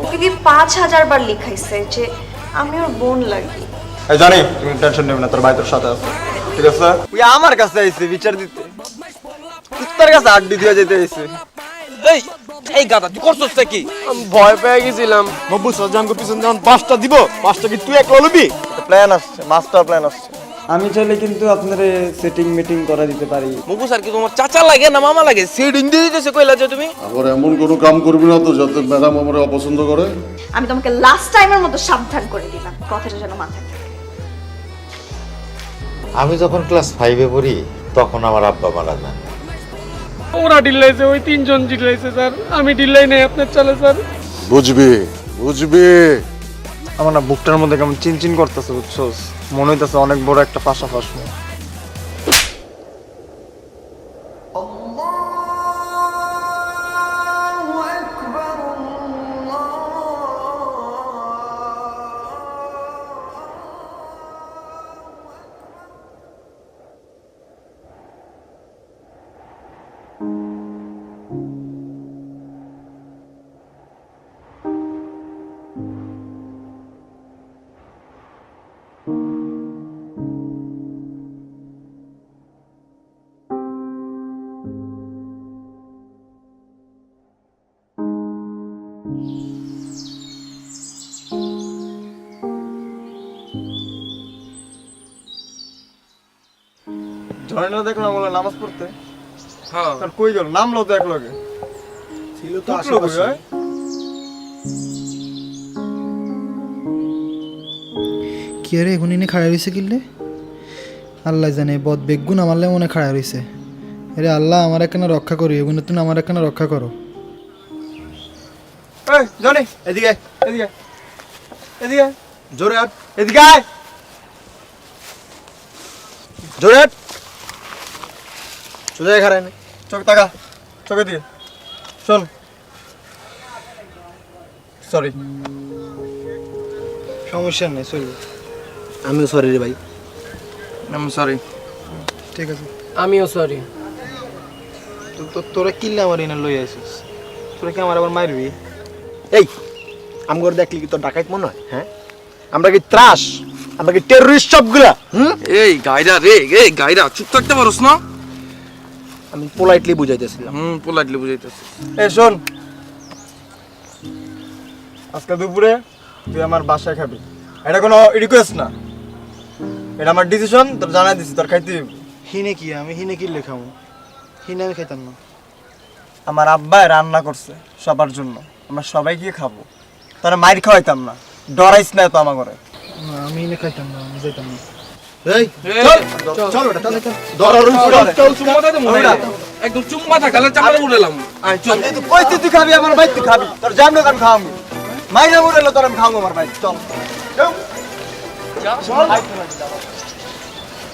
ওকে দিয়ে 5000 বার লিখাইছে যে আমি ওর বোন লাগি। এই জানি তুমি টেনশন নেবে না, তোর ভাই তোর সাথে আছে, ঠিক আছে? ওই আমার কাছে আইছে বিচার দিতে, তোর কাছে আড্ডি দিয়ে যেতে আইছে। এই এই গাদা তুই করছস কি? আমি ভয় পেয়ে গেছিলাম। মব্বু সজানকে পিছন যখন 5টা দিব, 5টা কি তুই একলা লবি? একটা প্ল্যান আসছে, মাস্টার প্ল্যান আসছে। আমি চাইলে কিন্তু আপনারে সেটিং মিটিং করে দিতে পারি। মুগু স্যার কি তোমার চাচা লাগে না মামা লাগে? সেডিং দিয়ে দিতেছে কইলা যে তুমি। আবার এমন কোনো কাম করবি না তো যাতে ম্যাডাম আমারে অপছন্দ করে। আমি তোমাকে লাস্ট টাইমের মতো সাবধান করে দিলাম, কথাটা যেন মাথায় থাকে। আমি যখন ক্লাস 5-এ পড়ি তখন আমার আব্বা মারা যান। ওরা ডিলাইছে, ওই 3 জন ডিলাইছে স্যার, আমি ডিলাই নাই আপনার চলে স্যার। বুঝবি বুঝবি। আমার না বুকটার মধ্যে কেমন চিনচিন করতেছে, বুঝছস? মনে হইতেছে অনেক বড় একটা ফাঁসা ফাঁসবো। ঝর্ণা দেখলাম বলে নামাজ পড়তে। হ্যাঁ আর কই গেল? নামলো তো এক লগে ছিল তো আশেপাশে। কি রে এখন ইনি খাড়া রইছে কিল্লে? আল্লাহ জানে বদ বেগুন আমারলে মনে খাড়া রইছে। আরে আল্লাহ আমার একখানা রক্ষা করি, এগুলো তুমি আমার একখানা রক্ষা করো। এই জনি এদিকে আয়, এদিকে আয়, এদিকে আয়। জোরে আয়, এদিকে আয়, জোরে আয়। সোজা খারায় না, চোখ তাকা, চোখে দিয়ে শোন। সরি। সমস্যা নেই, চলবে। আমিও সরি রে ভাই। আমি সরি। ঠিক আছে। আমিও সরি। তোরা কিল্লে আমার এনে লই আইছিস? তোরা কি আমার আবার মারবি? এই আমগর দেখলি কি তোর ডাকাইত মনে হয়? হ্যাঁ, আমরা কি ত্রাস? আমরা কি টেররিস্ট সবগুলা? এই গাইরা রে, এই গাইরা চুপ থাকতে পারোস না? আমি পোলাইটলি বুঝাইতেছিলাম। পোলাইটলি বুঝাইতেছিস। এই শোন, আজকে দুপুরে তুই আমার বাসায় খাবি। এটা কোনো রিকোয়েস্ট না, এটা আমার ডিসিশন। তোর জানাই দিছি, তোর খাইতে হবে। হিনে কি? আমি হিনে কিল্লে খাবো? হিনে আমি খাইতাম না। আমার আব্বাই রান্না করছে সবার জন্য, আমরা সবাই গিয়ে খাবো। তারা মাইর খাওয়াইতাম না, ডরাইস না তো আমার ঘরে। না আমি হিনে খাইতাম না, আমি যাইতাম না। এই চল চল বেটা, চল চল। ধর চল চুম্মা দে মনে হয়। একদম চুম্মা থা গালে চাপড়ে উড়ালাম। আয় চল। এই তো কইতে তুই খাবি আমার ভাই, তুই খাবি। তোর জান না আমি খাওয়াবো। মাইরা মরেলো তোর আমি খাওয়াবো আমার ভাই। চল চল।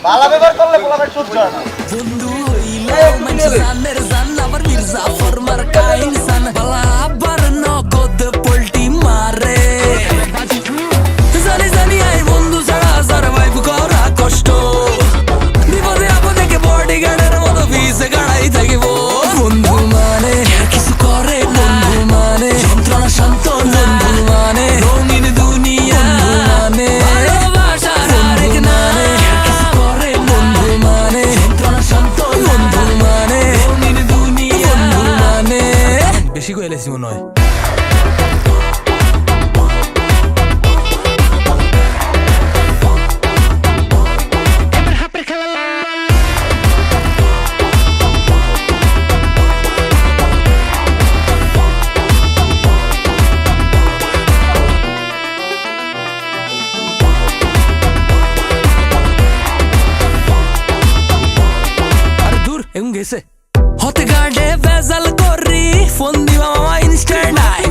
বালা ব্যবহার করলে বলা ভাই সহ্য হয় না। বন্ধু হইলো জানের জান আবার মির্জাফর মার্কা ইনসান বালা আবার নগদ পোল্টি মারে জানি জানি আই বন্ধু ছাড়া সারভাইভ করা কষ্ট বিপদে আপদে কে বডিগার্ডের মতো ভিসে গাড়াই থাকিব বন্ধু মানে কিছু করে বন্ধু মানে যন্ত্রণা শান্ত বন্ধু মানে রঙিন দুনিয়া মানে ভালোবাসার আরেক নামে কিছু করে বন্ধু মানে যন্ত্রণা শান্ত বন্ধু মানে রঙিন দুনিয়া বন্ধু মানে বেশি কইলেছি মনে হয় গেছে হতে গার্ডে ভেজাল করি ফোন দিবা মামা ইনস্ট্যান্ট নাই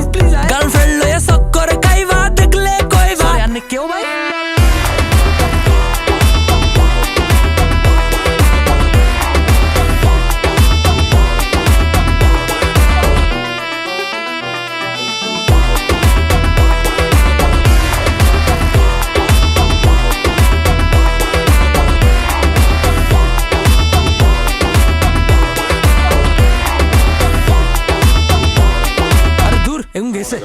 গার্লফ্রেন্ড লয়ে সক করে কাইবা দেখলে কইবা আনে কেউ ভাই গেছে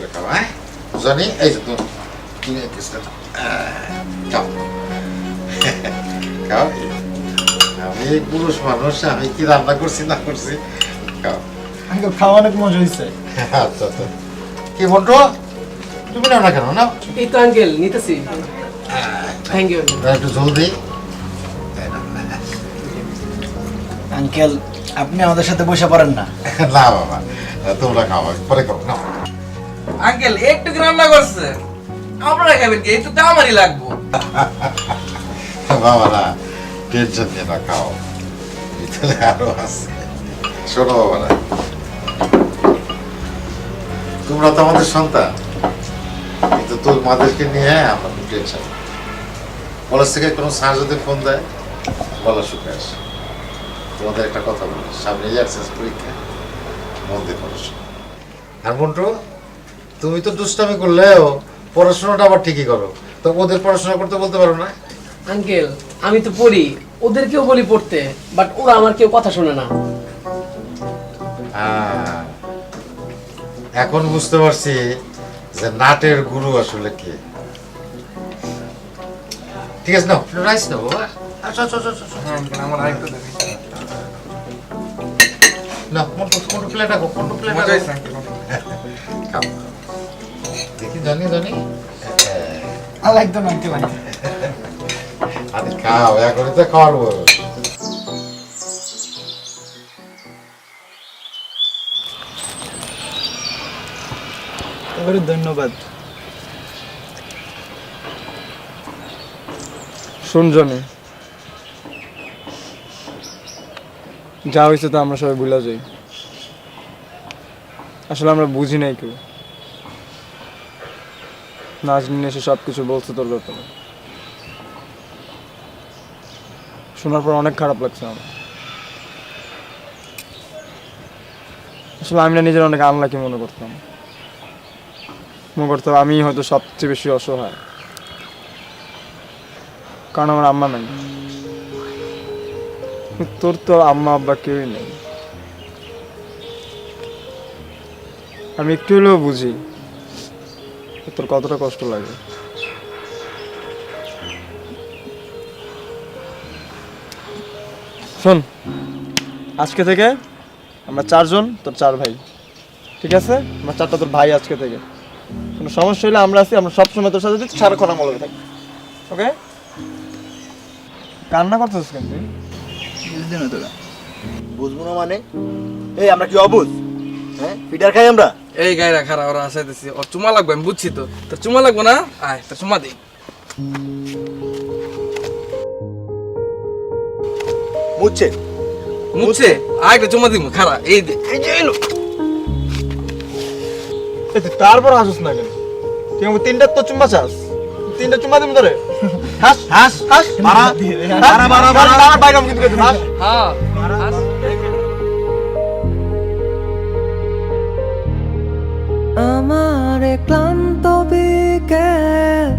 জানি এই যে তুমি খাও খাও আমি পুরুষ মানুষ আমি কি রান্না করছি না করছি খাও খাওয়া অনেক মজা হয়েছে। আচ্ছা আচ্ছা কি বন্ধু তুমি নাও না কেন না এই তো আঙ্কেল নিতেছি থ্যাংক ইউ একটু জলদি আঙ্কেল আপনি আমাদের সাথে বসে পারেন না? না বাবা তোমরা খাও পরে খাও না আঙ্কেল একটু কি রান্না করছে আপনারা খাবেন কি একটু তো আমারই লাগবো বাবা না টেনশন নিয়ে না খাও ভিতরে আরো আছে শোনো বাবা না তোমরা তো আমাদের সন্তান কিন্তু তোর মাদেরকে নিয়ে আমরা খুব টেনশন কলেজ থেকে কোনো স্যার যদি ফোন দেয় বলা শুনে আসে তোমাদের একটা কথা বলি সামনে ইয়ারসেন্স পরীক্ষা মন দিয়ে পড়াশোনা আর মন্টু তুমি তো দুষ্টামি করলেও পড়াশোনাটা আবার ঠিকই করো তো ওদের পড়াশোনা করতে বলতে পারো না আঙ্কেল আমি তো পড়ি ওদেরকেও বলি পড়তে বাট ওরা আমার কেউ কথা শোনে না এখন বুঝতে পারছি যে নাটের গুরু আসলে কে ঠিক আছে নাও রাইস নাও বাবা আচ্ছা আচ্ছা আচ্ছা আমার আরেকটু দেন না কোন প্লেট রাখো কোন প্লেট মজা হয়েছে রাখো আঙ্কেল খাও দেখি জানি জানি আলাইক তো আঙ্কেল আরে খাও এখনই তো খাওয়ার বয়স এবারে ধন্যবাদ। শুন জনি, যা হয়েছে তো আমরা সবাই ভুলে যাই। আসলে আমরা বুঝি নাই কেউ, নাজনীন এসে সব কিছু বলছে তোর ব্যাপারে। শোনার পর অনেক খারাপ লাগছে আমার। আসলে আমি না নিজের অনেক আনলাকি মনে করতাম, আমি হয়তো সবচেয়ে বেশি অসহায়, কারণ আমার আম্মা নাই। তোর তো আম্মা আব্বা কেউই নেই। আমি একটু হলেও বুঝি তোর কতটা কষ্ট লাগে। শোন, আজকে থেকে আমরা 4 জন, তোর 4 ভাই, ঠিক আছে? আমরা 4টা তোর ভাই আজকে থেকে। কোনো সমস্যা হলে আমরা আছি, আমরা সবসময় তোর সাথে দিচ্ছি, সারাক্ষণ আমার লগে থাকি, ওকে? কান্না করতেছিস কেন তুই? বুঝলি না তোরা? বুঝবো না মানে? এই আমরা কি অবুঝ? হ্যাঁ, ফিডার খাই আমরা? এই গায়রা খারা ওরা আসাইতেছি ওর চুমা লাগবে আমি বুঝছি তো তোর চুমা লাগবো না আয় তোর চুমা দিই মুচ্ছে মুছে আয় একটা চুমা দিব খারা এই দে এই যে এলো তুই তারপর হাসিস না কেন? তুই আমাকে 3টা তো চুম্মা চাস, 3টা চুম্মা দিম তোরে। হাস হাস হাস, মারা মারা মারা মারা বাইরাম কিন্তু করতে হাস। হ্যাঁ আমার ক্লান্ত বিকেল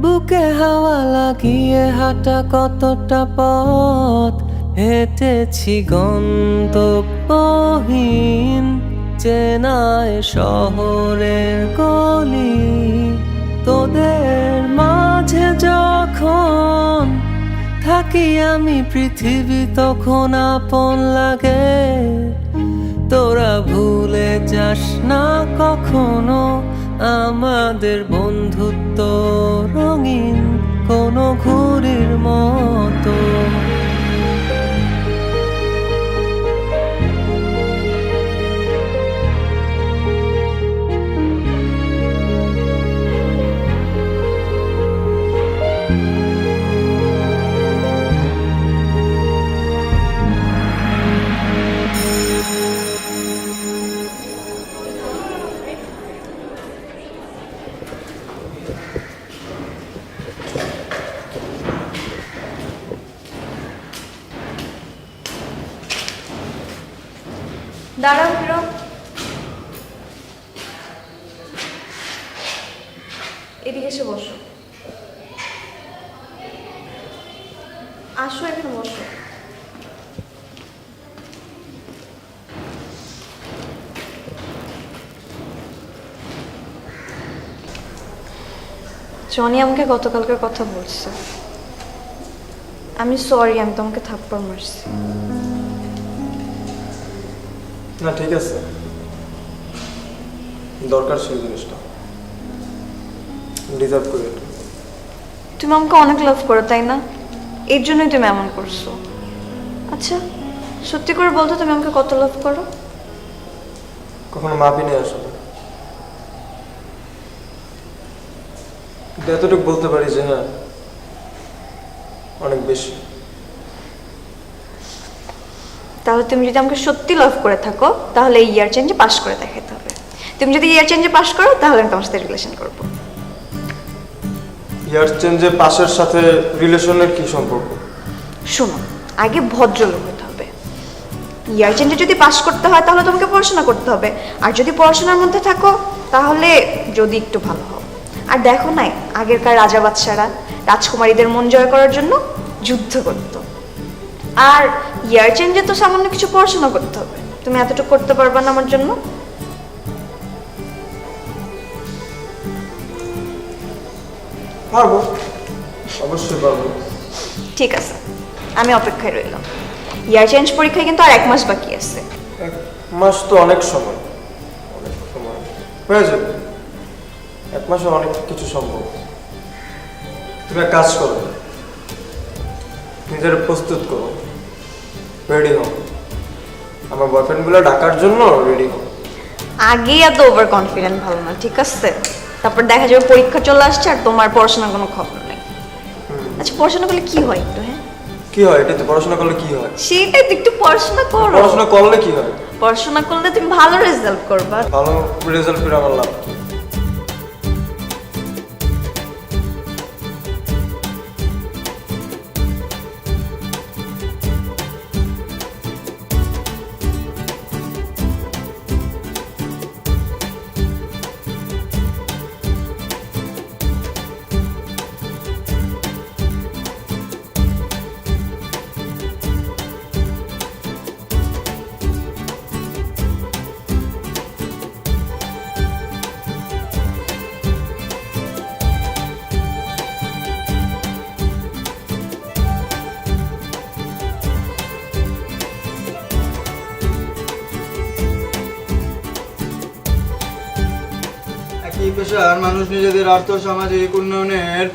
বুকে হাওয়া লাগিয়ে হাঁটা কতটা পথ হেঁটেছি গন্তব্যহীন চেনায় শহরের গলি তোদের মাঝে যখন থাকি আমি পৃথিবী তখন আপন লাগে তোরা ভুলে যাস না কখনো আমাদের বন্ধুত্ব রঙিন কোনো ঘুড়ির মতো দাঁড়াও হিরো, এদিকে এসে বসো। আসো এখানে বসো। জনি আমাকে গতকালকের কথা বলছে। আমি সরি, আমি তোমাকে থাপ্পড় মারছি। না ঠিক আছে, দরকার সেই জিনিসটা, ডিজার্ভ করি এটা। তুমি আমাকে অনেক লাভ করো তাই না? এর জন্যই তুমি এমন করছো। আচ্ছা সত্যি করে বলতো, তুমি আমাকে কত লাভ করো? কখনো মাপি নেই আসলে, কিন্তু এতটুকু বলতে পারি যে হ্যাঁ অনেক বেশি। তাহলে তুমি যদি আমাকে সত্যি লাভ করে থাকো তাহলে এই ইয়ার চেঞ্জে পাস করে দেখাতে হবে। তুমি যদি ইয়ার চেঞ্জে পাস করো তাহলে আমি তোমার সাথে রিলেশন করব। ইয়ার চেঞ্জে পাশের সাথে রিলেশনের কি সম্পর্ক? শোনো, আগে ভদ্রলোক হতে হবে। ইয়ার চেঞ্জে যদি পাস করতে হয় তাহলে তোমাকে পড়াশোনা করতে হবে, আর যদি পড়াশোনার মধ্যে থাকো তাহলে যদি একটু ভালো হও। আর দেখো নাই আগেরকার রাজা বাদশারা রাজকুমারীদের মন জয় করার জন্য যুদ্ধ করতো। আর ইয়ার চেঞ্জে তো সামান্য কিছু পড়াশোনা করতে হবে। তুমি এতটুকু করতে পারবে না আমার জন্য? পারবো, অবশ্যই পারবো। ঠিক আছে, আমি অপেক্ষায় রইলাম। ইয়ার চেঞ্জ পরীক্ষায় কিন্তু আর 1 মাস বাকি আছে। 1 মাস তো অনেক সময়, অনেক সময় হয়ে যাবে। 1 মাসে অনেক কিছু সম্ভব। তুমি এক কাজ করো, নিজের প্রস্তুত করো, রেডি হও, আমার বয়ফ্রেন্ডগুলো ডাকার জন্য রেডি হও। আগেই এত ওভার কনফিডেন্ট ভালো না, ঠিক আছে? তারপর দেখা যাবে পরীক্ষা চলে আসছে আর তোমার পড়াশোনার কোনো খবর নেই। আচ্ছা পড়াশোনা করলে কি হয় একটু? হ্যাঁ কি হয় এটা? তো পড়াশোনা করলে কি হয়? সেটাই তো, একটু পড়াশোনা করো। পড়াশোনা করলে কি হয়? পড়াশোনা করলে তুমি ভালো রেজাল্ট করবা। ভালো রেজাল্ট করে আমার লাভ কি? একই পেশার মানুষ নিজেদের আর্থ সামাজিক উন্নয়নের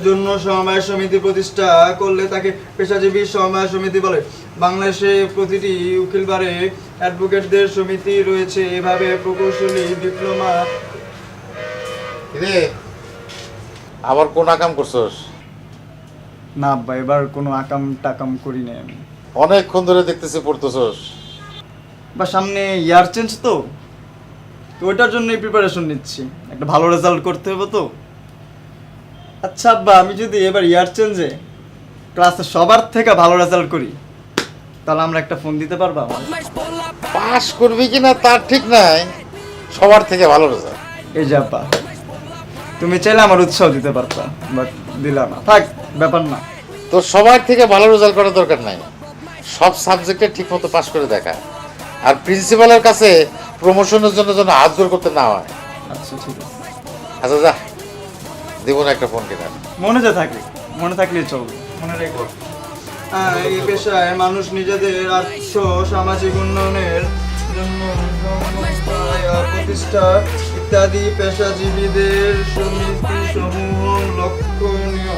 জন্য সমবায় সমিতি প্রতিষ্ঠা করলে তাকে পেশাজীবী সমবায় সমিতি বলে। বাংলাদেশে প্রতিটি উকিলবারে অ্যাডভোকেটদের সমিতি রয়েছে। এভাবে প্রকৌশলী, ডিপ্লোমা। রে আবার কোন আকাম করছস? না আব্বা, এবার কোনো আকাম টাকাম করি নাই আমি। অনেকক্ষণ ধরে দেখতেছি পড়তেছস। বা সামনে ইয়ার চেঞ্জ তো ওইটার জন্যই প্রিপারেশন নিচ্ছি, একটা ভালো রেজাল্ট করতে হবে তো। আচ্ছা আব্বা, আমি যদি এবার ইয়ার চেঞ্জে ক্লাসে সবার থেকে ভালো রেজাল্ট করি তাহলে আমরা একটা ফোন দিতে পারবো? পাস করবি কিনা তার ঠিক নাই, সবার থেকে ভালো রেজাল্ট। এই যে আব্বা, তুমি চাইলে আমার উৎসাহ দিতে পারতা, বাট দিলা না। থাক, ব্যাপার না। তো সবার থেকে ভালো রেজাল্ট করার দরকার নাই, সব সাবজেক্টে ঠিকমতো পাস করে দেখা। আর প্রিন্সিপালের কাছে প্রমোশনের জন্য যেন হাত জোর করতে না হয়। আচ্ছা ঠিক আছে। আচ্ছা যা, দিব না একটা ফোন কিনা। মনে থাকলেই চলবে, মনে রেখো। এই পেশায় মানুষ নিজেদের আর্থ সামাজিক উন্নয়নের জন্য সংস্থায় প্রতিষ্ঠা ইত্যাদি পেশাজীবীদের সমিতি সমূহ লক্ষণীয়।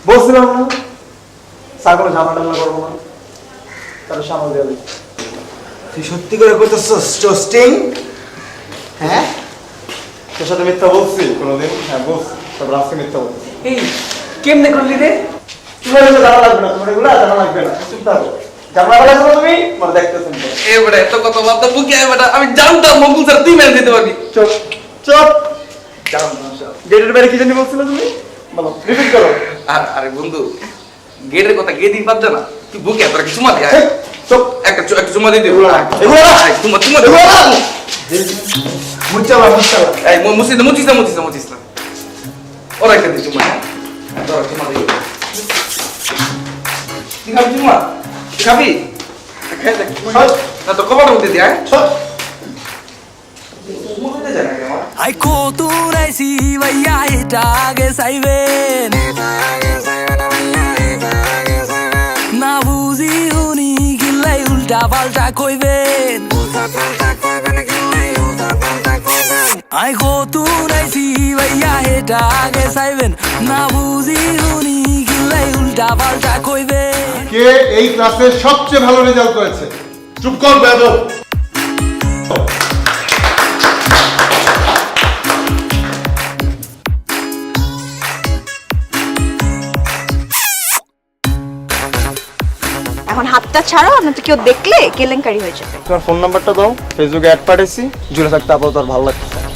বলছিলাম না স্যার কোনো ঝামেলা টামেলা করবো না, তাহলে সামাল দিয়ে দিই। তুই সত্যি করে করতেছস টোস্টিং? হ্যাঁ, তোর সাথে মিথ্যা বলছি কোনোদিন? হ্যাঁ বলছি, তারপর আজকে মিথ্যা বলছি। এই কেমনে করলি রে? তোমার এগুলো জানা লাগবে না, তোমার এগুলো জানা লাগবে না, চুপ থাকো। জানা ফেলেছো তুমি, মানে দেখতেছেন তো। এবারে এত কথা বাদ বুকে এবারে আমি জানতাম মকুল স্যার তুই মেরে দিতে পারবি। চুপ চুপ। গেটের বাইরে কি জানি বলছিলে তুমি? বলো, রিপিট করো। আরে বন্ধু গেটের কথা গেট দিন পারবে না তুই বুকে তোর একটা চুমা দে আয়। চুপ একটা চুমা দিয়ে দিও এগুলো না। আয়, চুমা চুমা দে মুচ্চালা মুচ্চালা এই মুচিস না ওরা একটা দে চুমা তোর চুমা দে তুই খাবি চুমা তুই খাবি খেয়ে দেখ না তো কবারের মধ্যে দিয়ে আয় চুমা খেতে যায় না রে আমার Ay kotunaisi vaya itage saiven Na buzi huni gillai ulta palta koiben Ay kotunaisi vaya itage saiven Na buzi huni gillai ulta palta koiben কে এই ক্লাসে সবচেয়ে ভালো রেজাল্ট করেছে? চুপ কর বেয়াদব। এখন হাতটা ছাড়ো, না তো কেউ দেখলে কেলেঙ্কারি হয়ে যাবে। তোমার ফোন নাম্বারটা দাও, ফেসবুকে অ্যাড পাঠাইছি, জুড়ে থাকতে আপাতত আর ভালো লাগছে না।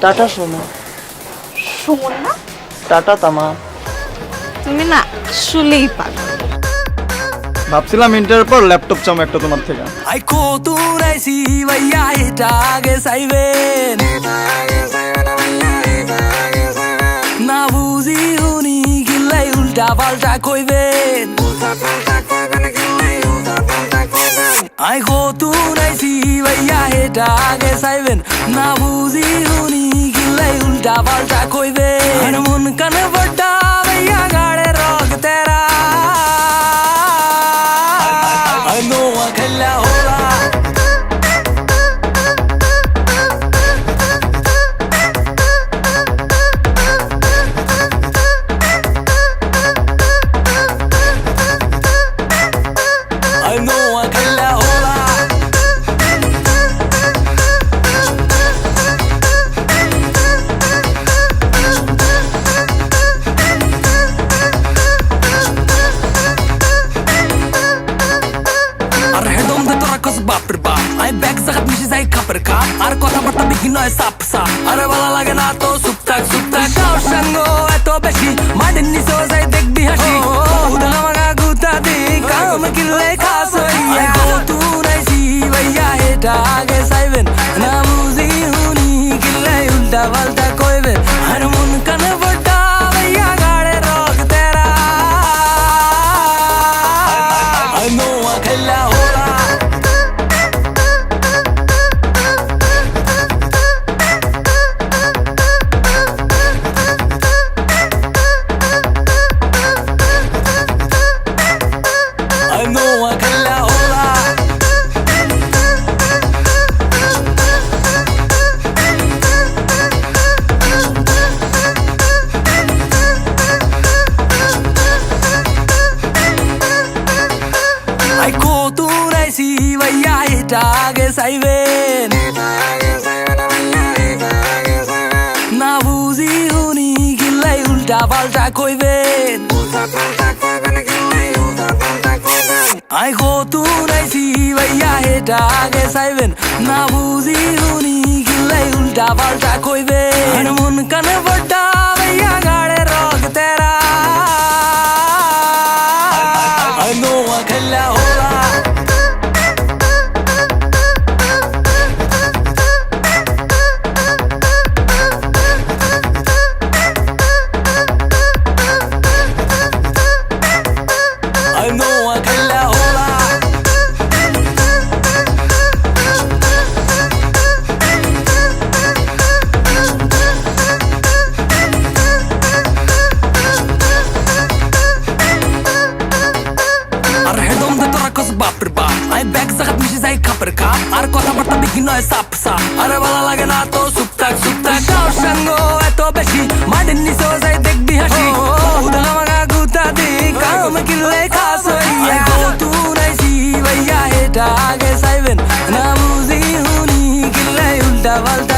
টাটা সোনা, সুমন না, টাটা তামা। তুমি না আসলেই পাগল। ভাবছিলাম ইন্টারের পর ল্যাপটপ চাম একটা তোমার থেকে। Ay kotunaisi vaya itage saiven Na buzi huni gillai ulta palta koiben Ay kotunaisi vaya itage saiven Na buzi huni gillai ulta palta koiben Har mon kan vadda vaya gaade rog tera Ay no akhla hola I know I can la hola Ar hedom de tora kos bapr bap I back zagat mishi zai kapr kap Ar kotha barta bigino e sap sap Ar bala lage na to suptak Kao shango eto beshi Madin niso zai dekbi hashi Uda maga guta di Kaam kille khaso I go to naisi vaya heta age saiven Na buzi huni kille ulta balta koiben Har mun kan vadda vaya gaade rog tera I know I can la hola I know I can la hola Ay kotunaisi vaya itage saiven Na buzi huni gillai ulta palta koiben Ay kotunaisi vaya itage saiven Na buzi huni gillai ulta palta koiben Har mon kan vadda vaya gaade rog tera I know I can la hola I know I can la hola Ar hedom de tora kos bapr bap I back zagat mishi zai kapr kap Ar kotha barta bigino e sap sap Ar bala lage na to suptak Kao shango eto beshi Madin niso zai dekbi hashi Uda maga guta di Kaam kille khaso I go to naisi vaya heta age saiven Na buzi huni kille ulta balta